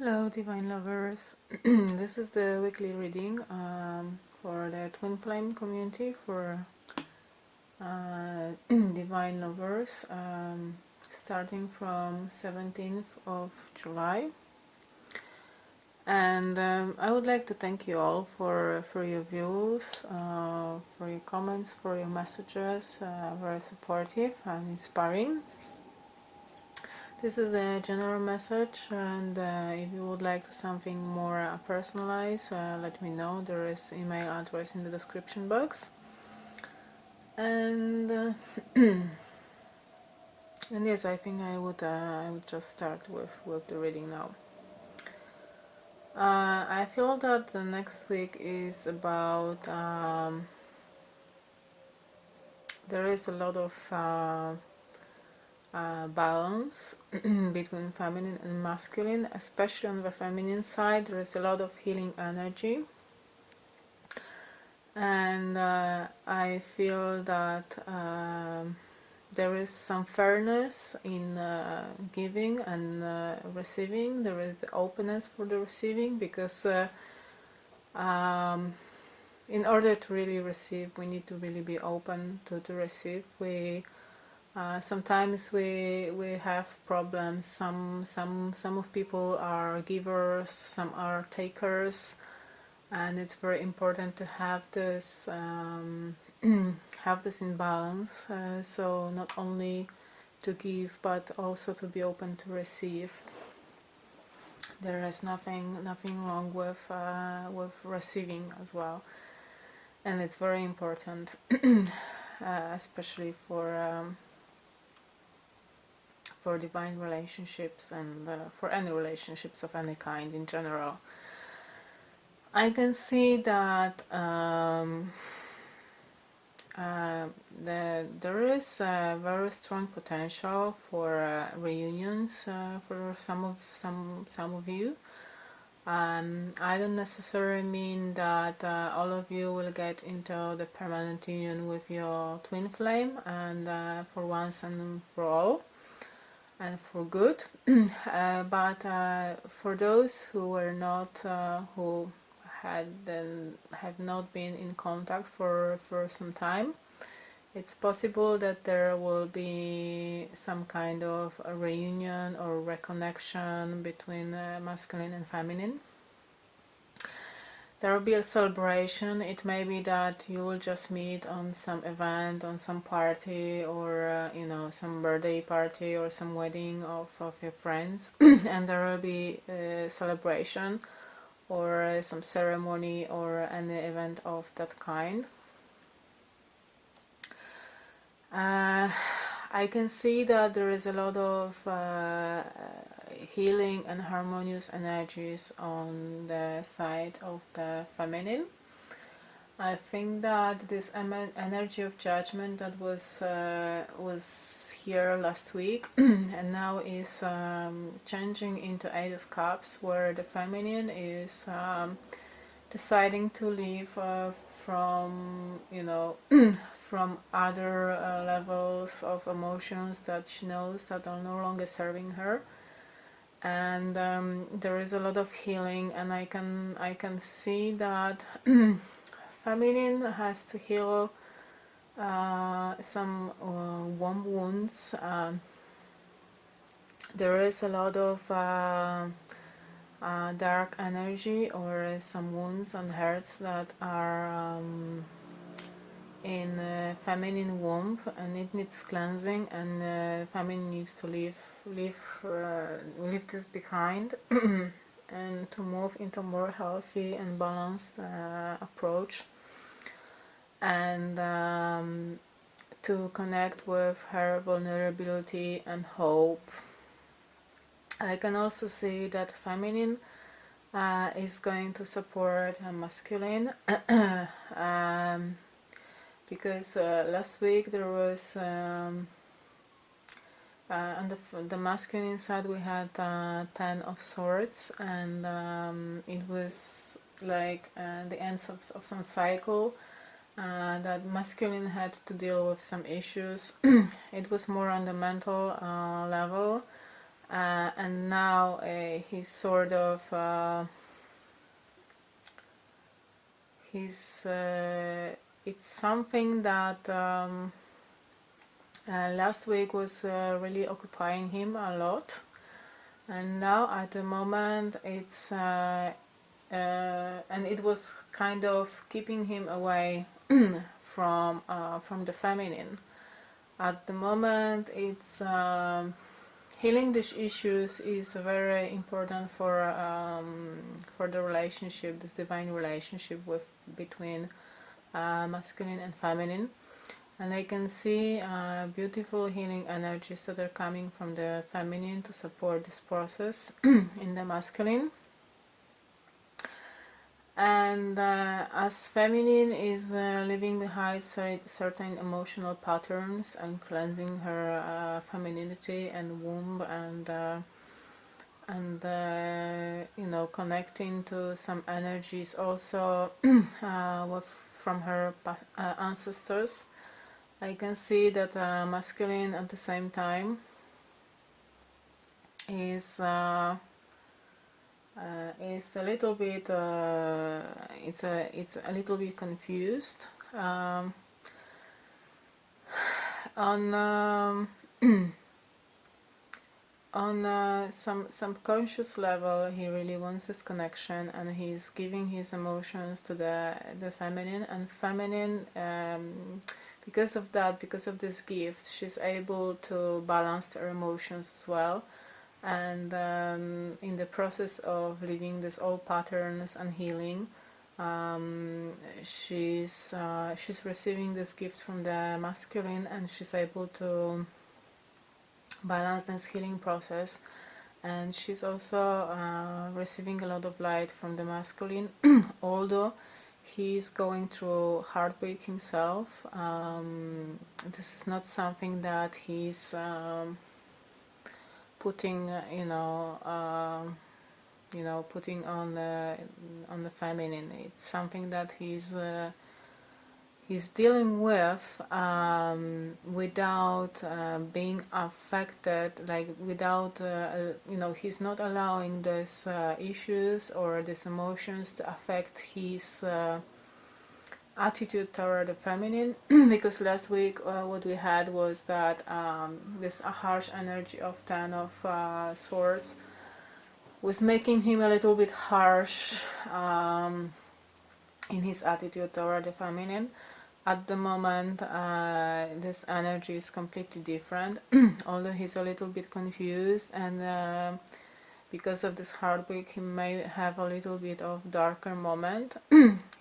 Hello Divine Lovers, this is the weekly reading for the Twin Flame community for Divine Lovers, starting from 17th of July. And I would like to thank you all for your views, for your comments, for your messages, very supportive and inspiring. This is a general message, and if you would like something more personalized, let me know. There is email address in the description box. And and yes, I think I would just start with the reading now. I feel that the next week is about there is a lot of balance between feminine and masculine, especially on the feminine side. There is a lot of healing energy, and I feel that there is some fairness in giving and receiving. There is the openness for the receiving, because in order to really receive, we need to really be open to receive. Sometimes we have problems. Some of people are givers, some are takers, and it's very important to have this have this in balance. So not only to give, but also to be open to receive. There is nothing wrong with receiving as well, and it's very important, especially for divine relationships and for any relationships of any kind in general. I can see that there is a very strong potential for reunions for some of you. I don't necessarily mean that all of you will get into the permanent union with your twin flame, and for once and for all, and for good. But for those who were not, who have not been in contact for some time, it's possible that there will be some kind of a reunion or reconnection between masculine and feminine. There will be a celebration. It may be that you will just meet on some event, on some party, or some birthday party or some wedding of your friends, and there will be a celebration or some ceremony or any event of that kind. I can see that there is a lot of healing and harmonious energies on the side of the feminine. I think that this energy of judgment that was here last week and now is changing into Eight of Cups, where the feminine is deciding to leave from from other levels of emotions that she knows that are no longer serving her. And there is a lot of healing, and I can see that feminine has to heal some warm wounds. There is a lot of dark energy or some wounds and hurts that are in feminine womb, and it needs cleansing, and feminine needs to leave this behind and to move into more healthy and balanced approach, and to connect with her vulnerability and hope. I can also see that feminine is going to support masculine because last week there was on the masculine side we had 10 of swords, and it was like the end of some cycle that masculine had to deal with some issues. It was more on the mental level, and now he's sort of it's something that last week was really occupying him a lot, and now at the moment it's and it was kind of keeping him away from the feminine. At the moment it's healing these issues is very important for the relationship, this divine relationship with between masculine and feminine. And I can see beautiful healing energies that are coming from the feminine to support this process in the masculine. And as feminine is leaving behind certain emotional patterns and cleansing her femininity and womb, and you know, connecting to some energies also from her ancestors, I can see that masculine at the same time is a little bit it's a little bit confused on on some subconscious level. He really wants this connection, and he's giving his emotions to the feminine, and feminine because of that, because of this gift, she's able to balance her emotions as well. And in the process of living these old patterns and healing, she's receiving this gift from the masculine, and she's able to balance this healing process. And she's also receiving a lot of light from the masculine, although he's going through heartbreak himself. This is not something that he's putting, putting on the feminine. It's something that he's dealing with without being affected, like without he's not allowing these issues or these emotions to affect his attitude toward the feminine. Because last week what we had was that this harsh energy of Ten of Swords was making him a little bit harsh in his attitude toward the feminine. At the moment this energy is completely different, although he's a little bit confused, and because of this heartbreak he may have a little bit of darker moment.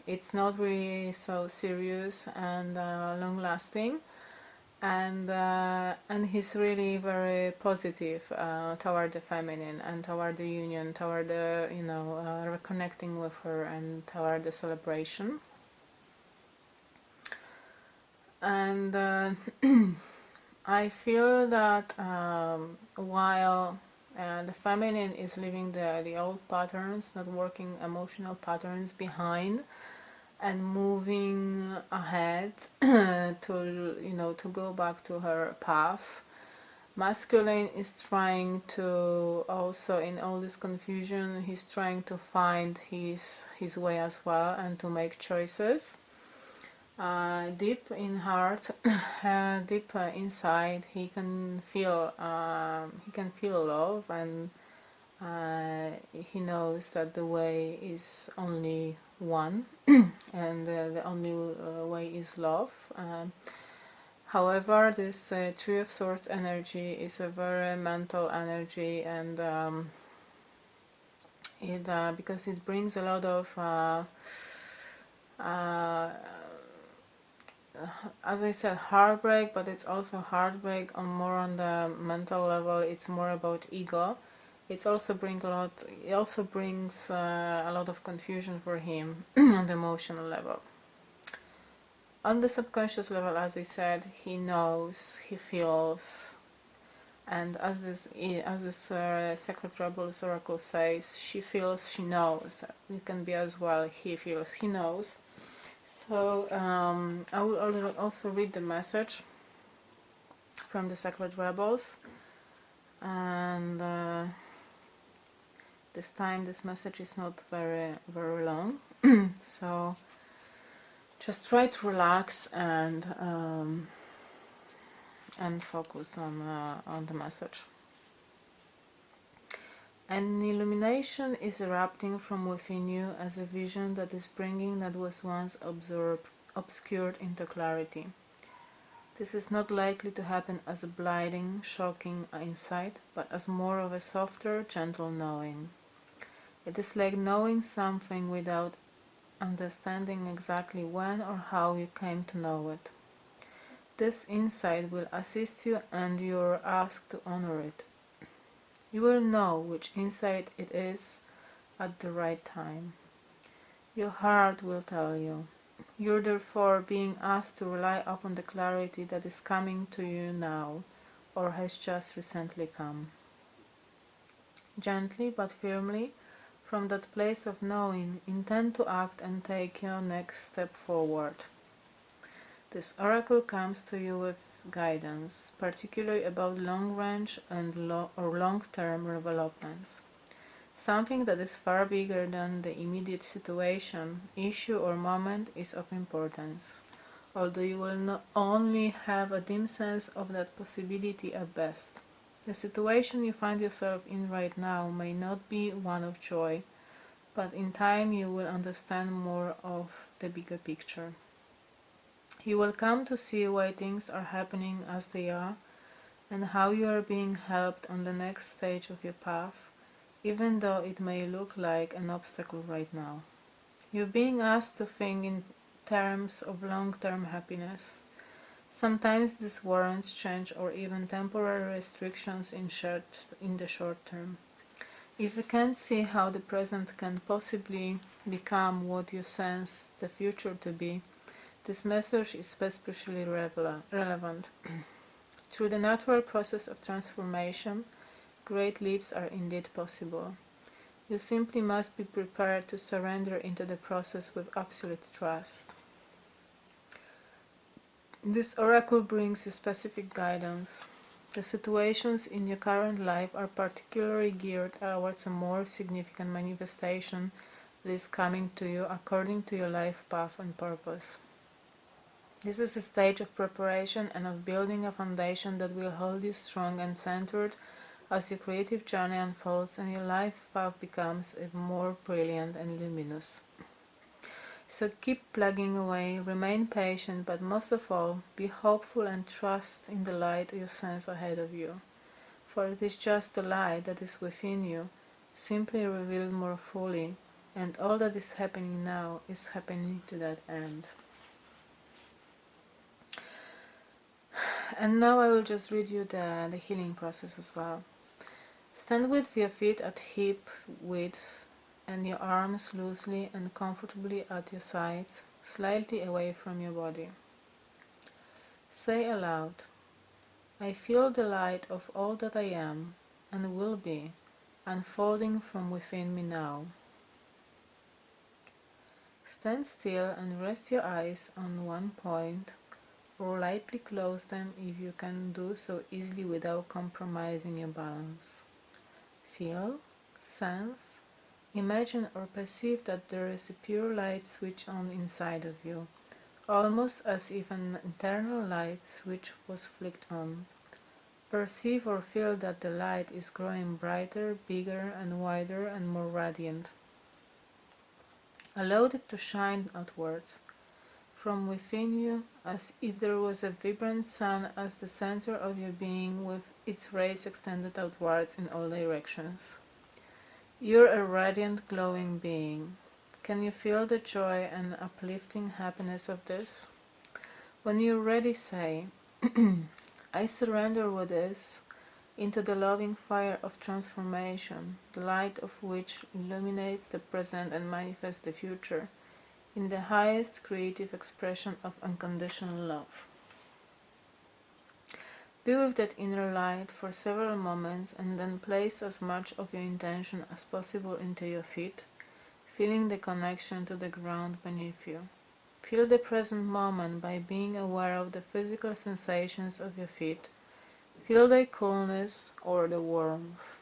It's not really so serious and long lasting, and he's really very positive toward the feminine and toward the union, toward the reconnecting with her, and toward the celebration. And I feel that while the feminine is leaving the old patterns, not working emotional patterns behind, and moving ahead to go back to her path, masculine is trying to also, in all this confusion, he's trying to find his way as well, and to make choices. Deep in heart, deep inside, he can feel love, and he knows that the way is only one, and the only way is love. However, this Three of Swords energy is a very mental energy, and because it brings a lot of as I said, heartbreak, but it's also heartbreak on the mental level. It's more about ego. It also brings a lot of confusion for him on the emotional level. On the subconscious level, as I said, he knows, he feels, and as this Sacred Rebels Oracle says, she feels, she knows. It can be as well, he feels, he knows. So I will also read the message from the Sacred Rebels, and This time this message is not very long, so just try to relax and focus on the message. An illumination is erupting from within you as a vision that is bringing that was once obscured into clarity. This is not likely to happen as a blinding, shocking insight, but as more of a softer, gentle knowing. It is like knowing something without understanding exactly when or how you came to know it. This insight will assist you, and you are asked to honor it. You will know which insight it is at the right time. Your heart will tell you. You're therefore being asked to rely upon the clarity that is coming to you now, or has just recently come. Gently but firmly, from that place of knowing, intend to act and take your next step forward. This oracle comes to you with guidance, particularly about long-range and long-term developments. Something that is far bigger than the immediate situation, issue or moment is of importance, although you will not only have a dim sense of that possibility at best. The situation you find yourself in right now may not be one of joy, but in time you will understand more of the bigger picture. You will come to see why things are happening as they are, and how you are being helped on the next stage of your path, even though it may look like an obstacle right now. You're being asked to think in terms of long-term happiness. Sometimes this warrants change or even temporary restrictions in the short term. If you can't see how the present can possibly become what you sense the future to be, this message is especially relevant. Through the natural process of transformation, great leaps are indeed possible. You simply must be prepared to surrender into the process with absolute trust. This oracle brings you specific guidance. The situations in your current life are particularly geared towards a more significant manifestation that is coming to you according to your life path and purpose. This is a stage of preparation and of building a foundation that will hold you strong and centered as your creative journey unfolds and your life path becomes even more brilliant and luminous. So keep plugging away, remain patient, but most of all, be hopeful and trust in the light you sense ahead of you. For it is just the light that is within you, simply revealed more fully, and all that is happening now is happening to that end. And now I will just read you the healing process as well. Stand with your feet at hip width and your arms loosely and comfortably at your sides, slightly away from your body. Say aloud, I feel the light of all that I am and will be unfolding from within me now. Stand still and rest your eyes on one point, or lightly close them if you can do so easily without compromising your balance. Feel, sense, imagine or perceive that there is a pure light switch on inside of you, almost as if an internal light switch was flicked on. Perceive or feel that the light is growing brighter, bigger and wider and more radiant. Allow it to shine outwards from within you, as if there was a vibrant sun as the center of your being, with its rays extended outwards in all directions. You're a radiant, glowing being. Can you feel the joy and uplifting happiness of this? When you're ready, say, I surrender what is into the loving fire of transformation, the light of which illuminates the present and manifests the future, in the highest creative expression of unconditional love. Be with that inner light for several moments and then place as much of your intention as possible into your feet, feeling the connection to the ground beneath you. Feel the present moment by being aware of the physical sensations of your feet. Feel their coolness or the warmth.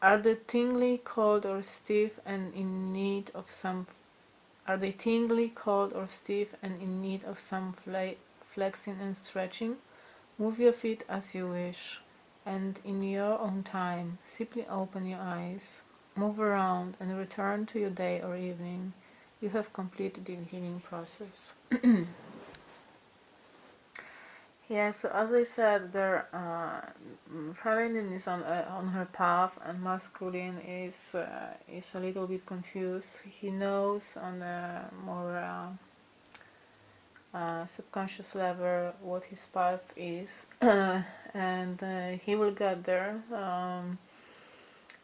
Are they tingly, cold, or stiff and in need of some? Are they tingly, cold, or stiff and in need of some flexing and stretching? Move your feet as you wish, and in your own time, simply open your eyes, move around, and return to your day or evening. You have completed the healing process. Yeah, so as I said, there feminine is on her path, and masculine is a little bit confused. He knows on a more subconscious level what his path is, and he will get there.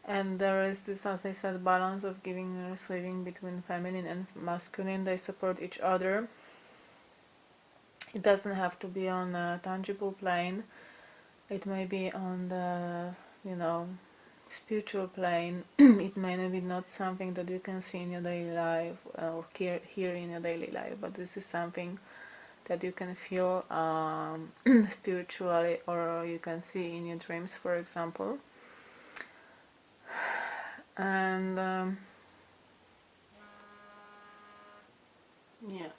And there is this, as I said, balance of giving and receiving between feminine and masculine. They support each other. It doesn't have to be on a tangible plane. It may be on the, spiritual plane. It may be not something that you can see in your daily life or hear in your daily life, but this is something that you can feel spiritually, or you can see in your dreams, for example. And yeah,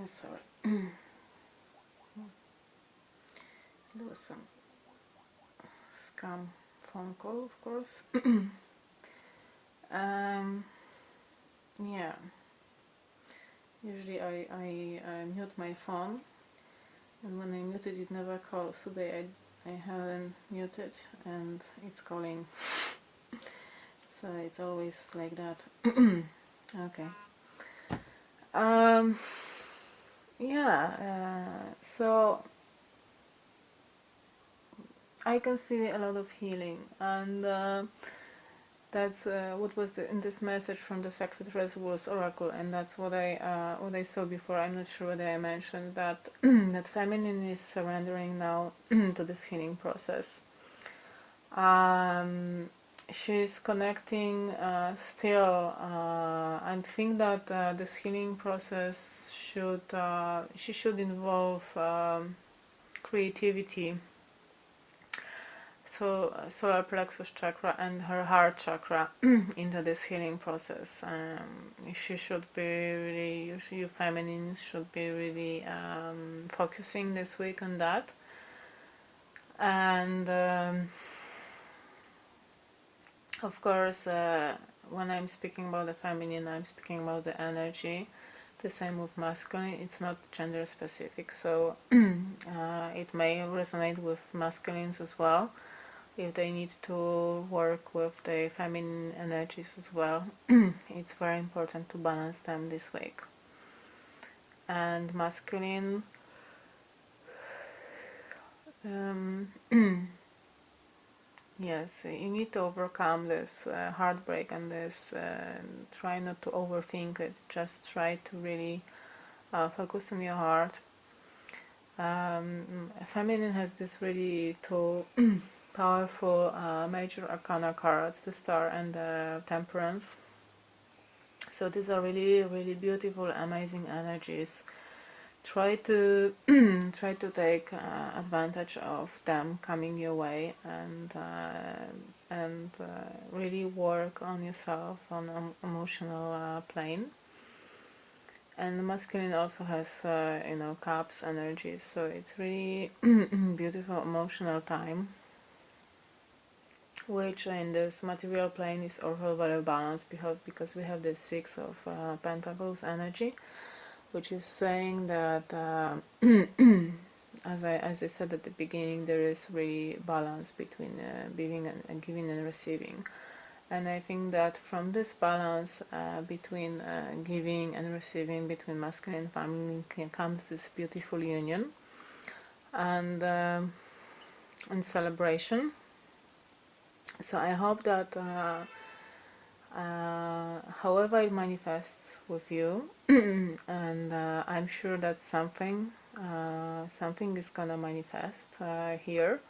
sorry. There was some scam phone call, of course. Yeah, usually I mute my phone, and when I muted it never calls. Today I haven't muted and it's calling, so it's always like that. Okay. Yeah, so I can see a lot of healing, and that's what was in this message from the Sacred Reservoirs Oracle, and that's what I saw before. I'm not sure whether I mentioned that that feminine is surrendering now to this healing process. She's connecting still. I think that this healing process should involve creativity. So solar plexus chakra and her heart chakra into this healing process. She should be really, you feminines should be really focusing this week on that. And of course, when I'm speaking about the feminine, I'm speaking about the energy. The same with masculine, it's not gender specific, so it may resonate with masculines as well if they need to work with the feminine energies as well. It's very important to balance them this week. And masculine, yes, you need to overcome this heartbreak and this try not to overthink it. Just try to really focus on your heart. Feminine has this really two powerful major arcana cards, the Star and the Temperance. So these are really, really beautiful, amazing energies. Try to take advantage of them coming your way, and really work on yourself on an emotional plane. And the masculine also has cups energies, so it's really beautiful emotional time, which in this material plane is also very balanced because we have the Six of Pentacles energy, which is saying that as I said at the beginning, there is really balance between giving and receiving. And I think that from this balance between giving and receiving, between masculine and feminine, comes this beautiful union and celebration. So I hope that however it manifests with you, and I'm sure that something is gonna manifest here.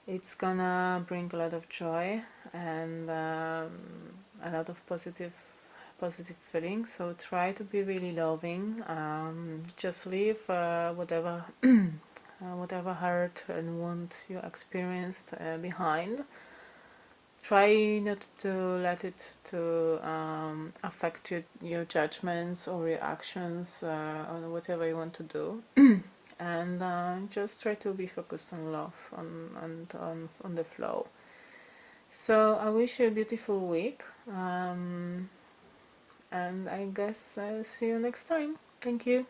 It's gonna bring a lot of joy and a lot of positive feelings. So try to be really loving. Just leave whatever whatever hurt and wounds you experienced behind. Try not to let it to affect your judgments or reactions on whatever you want to do. And just try to be focused on love, on the flow. So I wish you a beautiful week, and I guess I'll see you next time. Thank you.